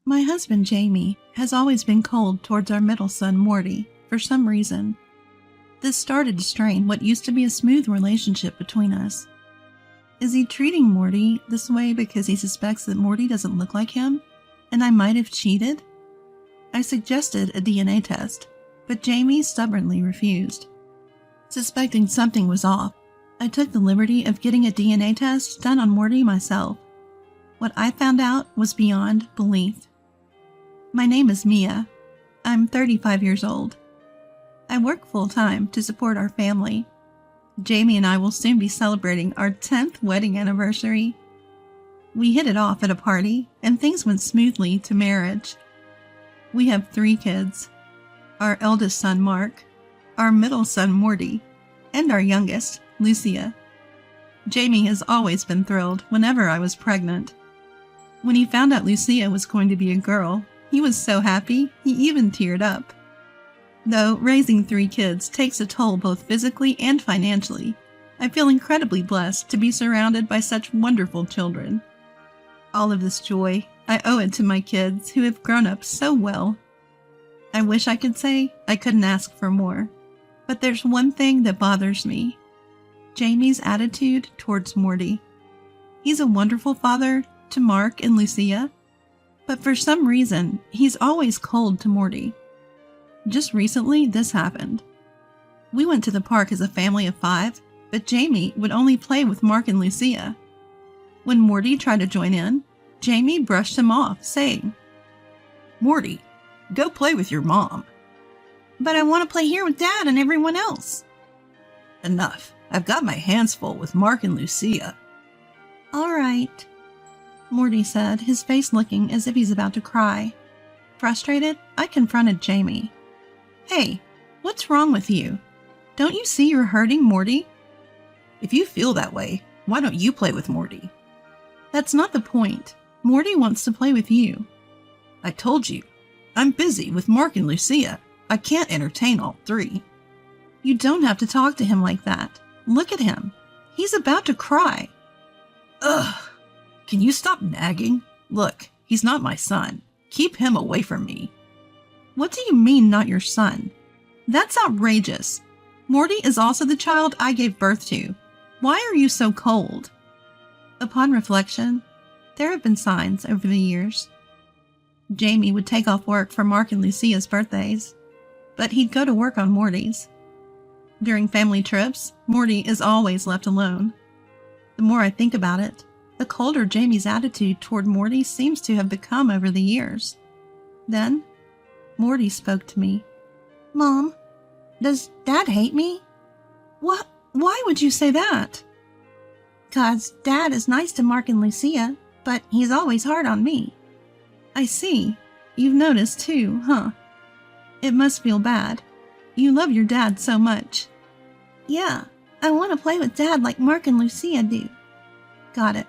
My husband, Jamie, has always been cold towards our middle son, Morty, for some reason. This started to strain what used to be a smooth relationship between us. Is he treating Morty this way because he suspects that Morty doesn't look like him, and I might have cheated? I suggested a DNA test, but Jamie stubbornly refused. Suspecting something was off, I took the liberty of getting a DNA test done on Morty myself. What I found out was beyond belief. My name is Mia. I'm 35 years old. I work full-time to support our family. Jamie and I will soon be celebrating our 10th wedding anniversary. We hit it off at a party, and things went smoothly to marriage. We have 3 kids. Our eldest son, Mark, our middle son, Morty, and our youngest, Lucia. Jamie has always been thrilled whenever I was pregnant. When he found out Lucia was going to be a girl, he was so happy he even teared up. Though raising 3 kids takes a toll both physically and financially, I feel incredibly blessed to be surrounded by such wonderful children. All of this joy, I owe it to my kids who have grown up so well. I wish I could say I couldn't ask for more, but there's one thing that bothers me: Jamie's attitude towards Morty. He's a wonderful father to Mark and Lucia, but for some reason, he's always cold to Morty. Just recently, this happened. We went to the park as a family of 5, but Jamie would only play with Mark and Lucia. When Morty tried to join in, Jamie brushed him off, saying, "Morty, go play with your mom." "But I want to play here with Dad and everyone else." "Enough. I've got my hands full with Mark and Lucia." "All right," Morty said, his face looking as if he's about to cry. Frustrated, I confronted Jamie. "Hey, what's wrong with you? Don't you see you're hurting Morty?" "If you feel that way, why don't you play with Morty?" "That's not the point. Morty wants to play with you." "I told you, I'm busy with Mark and Lucia. I can't entertain all 3. "You don't have to talk to him like that. Look at him. He's about to cry." "Ugh. Can you stop nagging? Look, he's not my son. Keep him away from me." "What do you mean, not your son? That's outrageous. Morty is also the child I gave birth to. Why are you so cold?" Upon reflection, there have been signs over the years. Jamie would take off work for Mark and Lucia's birthdays, but he'd go to work on Morty's. During family trips, Morty is always left alone. The more I think about it, the colder Jamie's attitude toward Morty seems to have become over the years. Then, Morty spoke to me. "Mom, does Dad hate me?" "What? Why would you say that?" "'Cause Dad is nice to Mark and Lucia, but he's always hard on me." "I see. You've noticed too, huh? It must feel bad. You love your dad so much." "Yeah, I want to play with Dad like Mark and Lucia do." "Got it.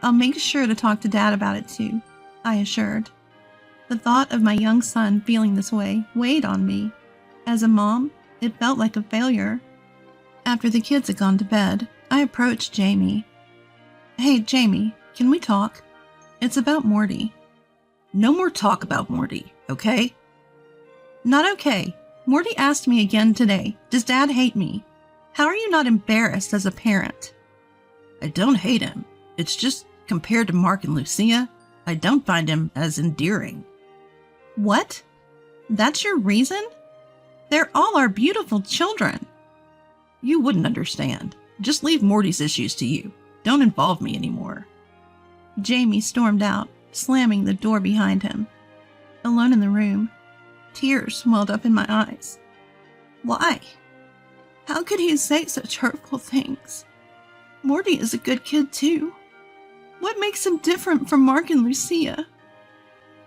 I'll make sure to talk to Dad about it too," I assured. The thought of my young son feeling this way weighed on me. As a mom, it felt like a failure. After the kids had gone to bed, I approached Jamie. "Hey, Jamie, can we talk? It's about Morty." "No more talk about Morty, okay?" "Not okay. Morty asked me again today, does Dad hate me? How are you not embarrassed as a parent?" "I don't hate him. It's just, compared to Mark and Lucia, I don't find him as endearing." "What? That's your reason? They're all our beautiful children." "You wouldn't understand. Just leave Morty's issues to you. Don't involve me anymore." Jamie stormed out, slamming the door behind him. Alone in the room, tears welled up in my eyes. Why? How could he say such hurtful things? Morty is a good kid too. What makes him different from Mark and Lucia?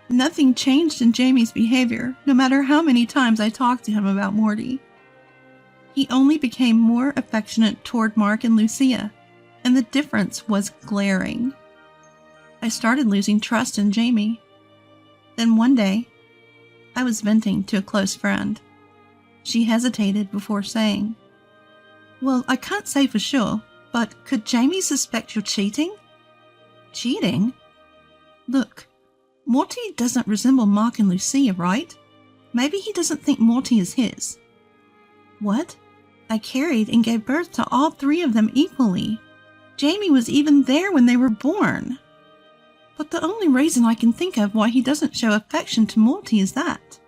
Nothing changed in Jamie's behavior, no matter how many times I talked to him about Morty. He only became more affectionate toward Mark and Lucia, and the difference was glaring. I started losing trust in Jamie. Then one day, I was venting to a close friend. She hesitated before saying, "Well, I can't say for sure, but could Jamie suspect you're cheating?" "Cheating?" "Look, Morty doesn't resemble Mark and Lucia, right? Maybe he doesn't think Morty is his. What? I carried and gave birth to all 3 of them equally. Jamie was even there when they were born. But the only reason I can think of why he doesn't show affection to Morty is that.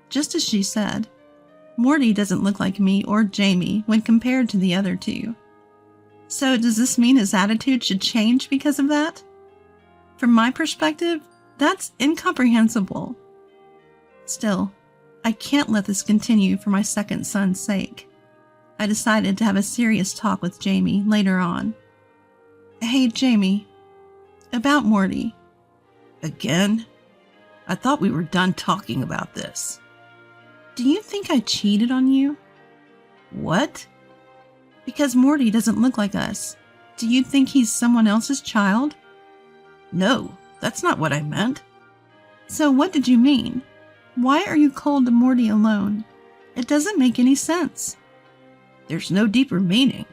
Just as she said, Morty doesn't look like me or Jamie when compared to the other 2. So does this mean his attitude should change because of that? From my perspective, that's incomprehensible. Still, I can't let this continue for my second son's sake. I decided to have a serious talk with Jamie later on. Hey, Jamie. About Morty. Again? I thought we were done talking about this. Do you think I cheated on you? What? Because Morty doesn't look like us. Do you think he's someone else's child? No, that's not what I meant. So what did you mean? Why are you cold to Morty alone? It doesn't make any sense. There's no deeper meaning.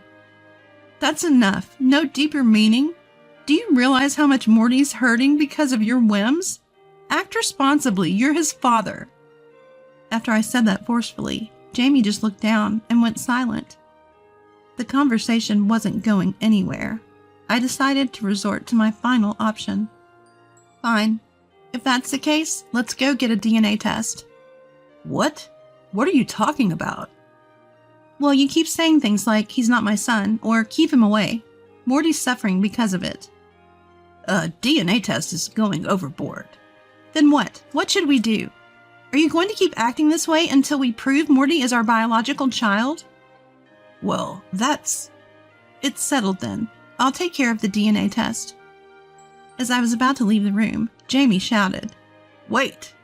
That's enough. No deeper meaning? Do you realize how much Morty's hurting because of your whims? Act responsibly. You're his father. After I said that forcefully, Jamie just looked down and went silent. The conversation wasn't going anywhere. I decided to resort to my final option. Fine. If that's the case, let's go get a DNA test. What? What are you talking about? Well, you keep saying things like, he's not my son, or keep him away. Morty's suffering because of it. A DNA test is going overboard. Then what? What should we do? Are you going to keep acting this way until we prove Morty is our biological child? Well, It's settled then. I'll take care of the DNA test. As I was about to leave the room, Jamie shouted, "Wait!"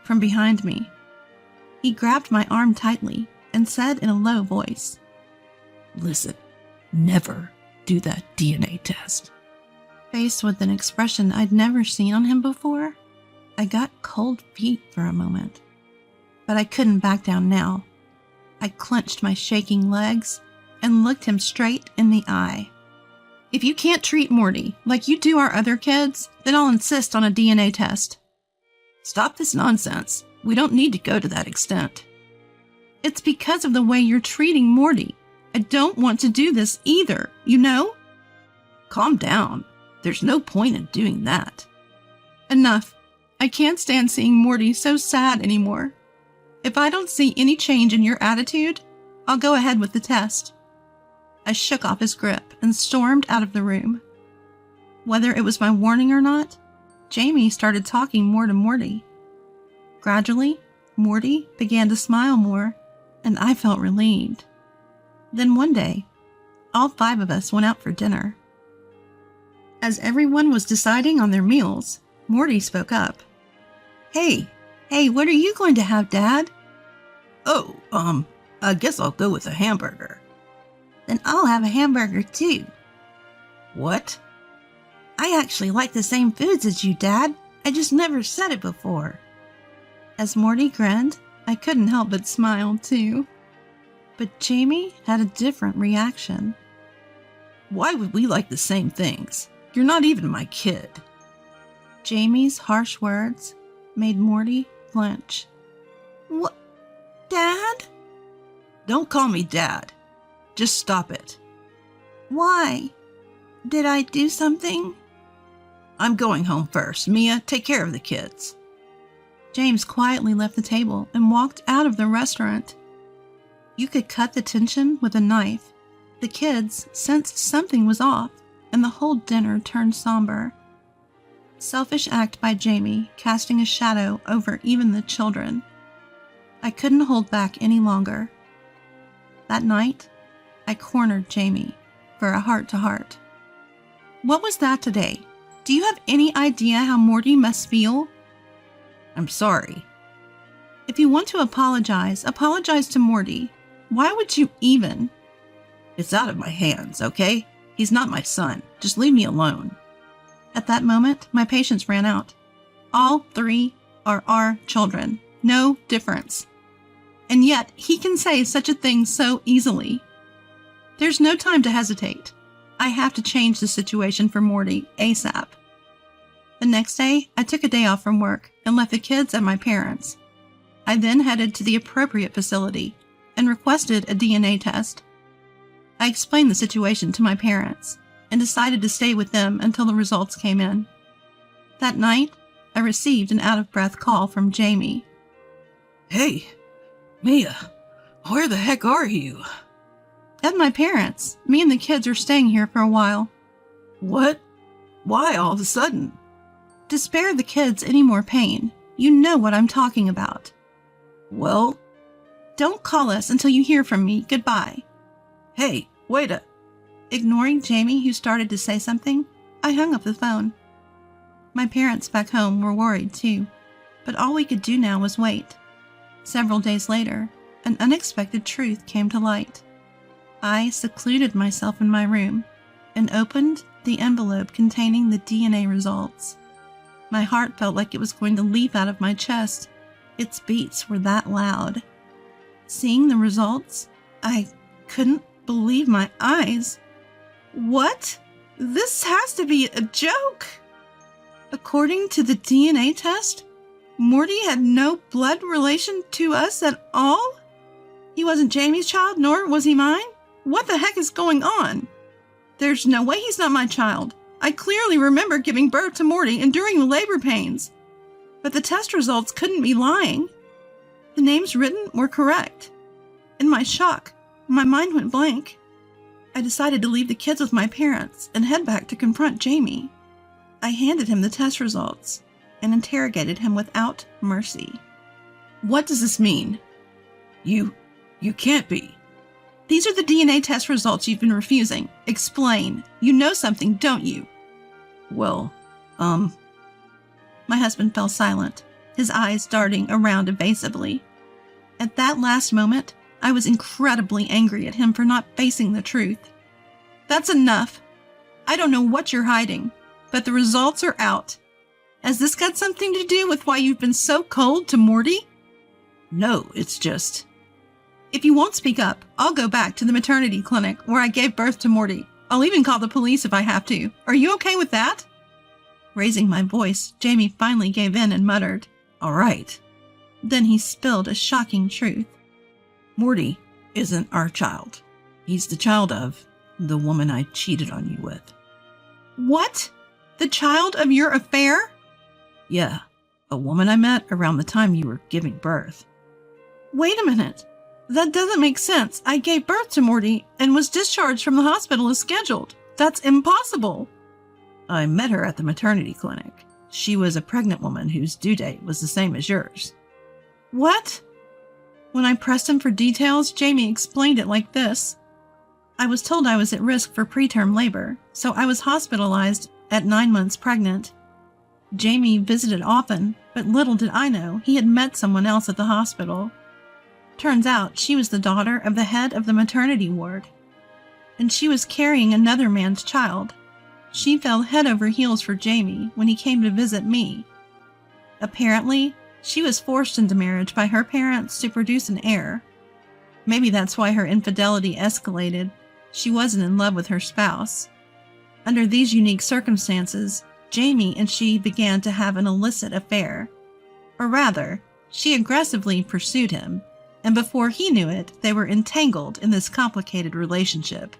from behind me. He grabbed my arm tightly and said in a low voice, "Listen, never do that DNA test." Faced with an expression I'd never seen on him before, I got cold feet for a moment. But I couldn't back down now. I clenched my shaking legs and looked him straight in the eye. If you can't treat Morty like you do our other kids, then I'll insist on a DNA test. Stop this nonsense. We don't need to go to that extent. It's because of the way you're treating Morty. I don't want to do this either, you know? Calm down. There's no point in doing that. Enough. I can't stand seeing Morty so sad anymore. If I don't see any change in your attitude, I'll go ahead with the test. I shook off his grip and stormed out of the room. Whether it was my warning or not, Jamie started talking more to Morty. Gradually, Morty began to smile more, and I felt relieved. Then one day, all 5 of us went out for dinner. As everyone was deciding on their meals, Morty spoke up. Hey, what are you going to have, Dad? Oh, I guess I'll go with a hamburger. Then I'll have a hamburger too. What? I actually like the same foods as you, Dad. I just never said it before. As Morty grinned, I couldn't help but smile too. But Jamie had a different reaction. Why would we like the same things? You're not even my kid. Jamie's harsh words made Morty flinch. What? Dad? Don't call me Dad. Just stop it. Why? Did I do something? I'm going home first. Mia, take care of the kids. James quietly left the table and walked out of the restaurant. You could cut the tension with a knife. The kids sensed something was off, and the whole dinner turned somber. Selfish act by Jamie, casting a shadow over even the children. I couldn't hold back any longer. That night, I cornered Jamie for a heart-to-heart. What was that today? Do you have any idea how Morty must feel? I'm sorry. If you want to apologize to Morty. Why would you even? It's out of my hands, okay? He's not my son. Just leave me alone. At that moment, my patience ran out. All 3 are our children. No difference. And yet, he can say such a thing so easily. There's no time to hesitate. I have to change the situation for Morty ASAP. The next day, I took a day off from work and left the kids at my parents'. I then headed to the appropriate facility and requested a DNA test. I explained the situation to my parents and decided to stay with them until the results came in. That night, I received an out-of-breath call from Jamie. Hey, Mia, where the heck are you? At my parents'. Me and the kids are staying here for a while. What? Why all of a sudden? To spare the kids any more pain. You know what I'm talking about. Well, don't call us until you hear from me. Goodbye. Hey, wait a... Ignoring Jamie, who started to say something, I hung up the phone. My parents back home were worried too, but all we could do now was wait. Several days later, an unexpected truth came to light. I secluded myself in my room and opened the envelope containing the DNA results. My heart felt like it was going to leap out of my chest. Its beats were that loud. Seeing the results, I couldn't believe my eyes. What? This has to be a joke! According to the DNA test, Morty had no blood relation to us at all? He wasn't Jamie's child, nor was he mine? What the heck is going on? There's no way he's not my child. I clearly remember giving birth to Morty and during the labor pains. But the test results couldn't be lying. The names written were correct. In my shock, my mind went blank. I decided to leave the kids with my parents and head back to confront Jamie. I handed him the test results and interrogated him without mercy. What does this mean? You can't be. These are the DNA test results you've been refusing. Explain. You know something, don't you? Well, My husband fell silent, his eyes darting around evasively. At that last moment, I was incredibly angry at him for not facing the truth. That's enough. I don't know what you're hiding, but the results are out. Has this got something to do with why you've been so cold to Morty? No, it's just... If you won't speak up, I'll go back to the maternity clinic where I gave birth to Morty. I'll even call the police if I have to. Are you okay with that? Raising my voice, Jamie finally gave in and muttered, All right. Then he spilled a shocking truth. Morty isn't our child. He's the child of the woman I cheated on you with. What? The child of your affair? Yeah, a woman I met around the time you were giving birth. Wait a minute. That doesn't make sense. I gave birth to Morty and was discharged from the hospital as scheduled. That's impossible. I met her at the maternity clinic. She was a pregnant woman whose due date was the same as yours. What? When I pressed him for details, Jamie explained it like this. I was told I was at risk for preterm labor, so I was hospitalized at 9 months pregnant. Jamie visited often, but little did I know he had met someone else at the hospital. Turns out she was the daughter of the head of the maternity ward, and she was carrying another man's child. She fell head over heels for Jamie when he came to visit me. Apparently, she was forced into marriage by her parents to produce an heir. Maybe that's why her infidelity escalated. She wasn't in love with her spouse. Under these unique circumstances, Jamie and she began to have an illicit affair. Or rather, she aggressively pursued him, and before he knew it, they were entangled in this complicated relationship.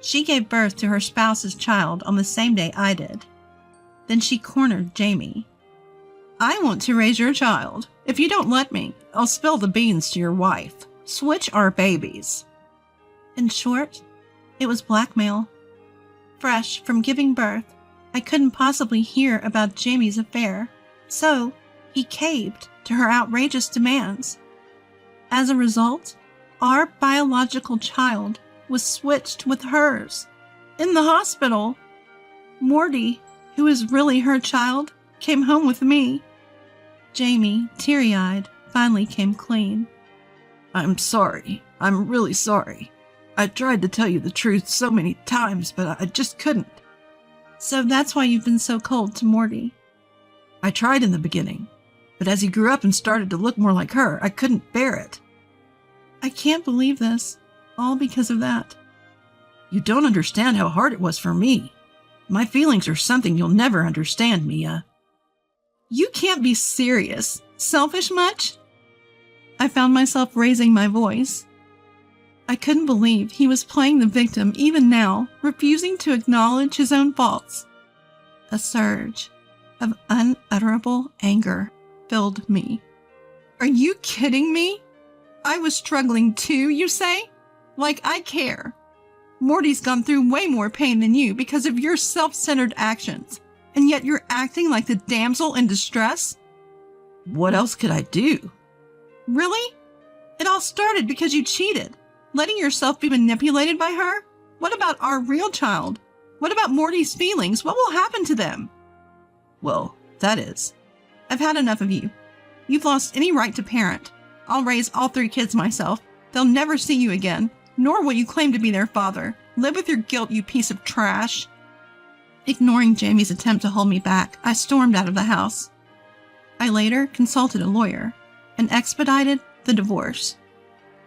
She gave birth to her spouse's child on the same day I did. Then she cornered Jamie. I want to raise your child. If you don't let me, I'll spill the beans to your wife. Switch our babies. In short, it was blackmail. Fresh from giving birth, I couldn't possibly hear about Jamie's affair, so he caved to her outrageous demands. As a result, our biological child was switched with hers. In the hospital, Morty, who is really her child, came home with me. Jamie, teary-eyed, finally came clean. I'm sorry. I'm really sorry. I tried to tell you the truth so many times, but I just couldn't. So that's why you've been so cold to Morty. I tried in the beginning, but as he grew up and started to look more like her, I couldn't bear it. I can't believe this. All because of that. You don't understand how hard it was for me. My feelings are something you'll never understand, Mia. You can't be serious. Selfish much? I found myself raising my voice. I couldn't believe he was playing the victim even now, refusing to acknowledge his own faults. A surge of unutterable anger filled me. Are you kidding me? I was struggling too, you say? Like I care. Morty's gone through way more pain than you because of your self-centered actions, and yet you're acting like the damsel in distress? What else could I do? Really? It all started because you cheated, letting yourself be manipulated by her? What about our real child? What about Morty's feelings? What will happen to them? Well, that is. I've had enough of you. You've lost any right to parent. I'll raise all 3 kids myself. They'll never see you again, nor will you claim to be their father. Live with your guilt, you piece of trash. Ignoring Jamie's attempt to hold me back, I stormed out of the house. I later consulted a lawyer and expedited the divorce.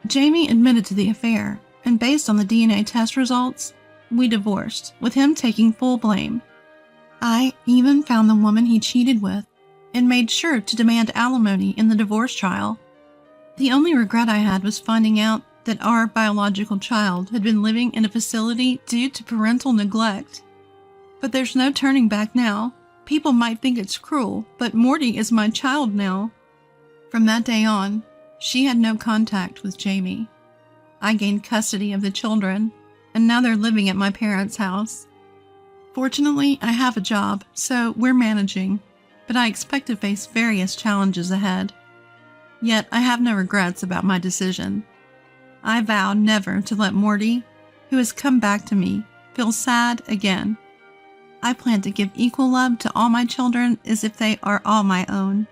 Jamie admitted to the affair, and based on the DNA test results, we divorced, with him taking full blame. I even found the woman he cheated with and made sure to demand alimony in the divorce trial. The only regret I had was finding out that our biological child had been living in a facility due to parental neglect. But there's no turning back now. People might think it's cruel, but Morty is my child now. From that day on, she had no contact with Jamie. I gained custody of the children, and now they're living at my parents' house. Fortunately, I have a job, so we're managing, but I expect to face various challenges ahead. Yet I have no regrets about my decision. I vow never to let Morty, who has come back to me, feel sad again. I plan to give equal love to all my children as if they are all my own.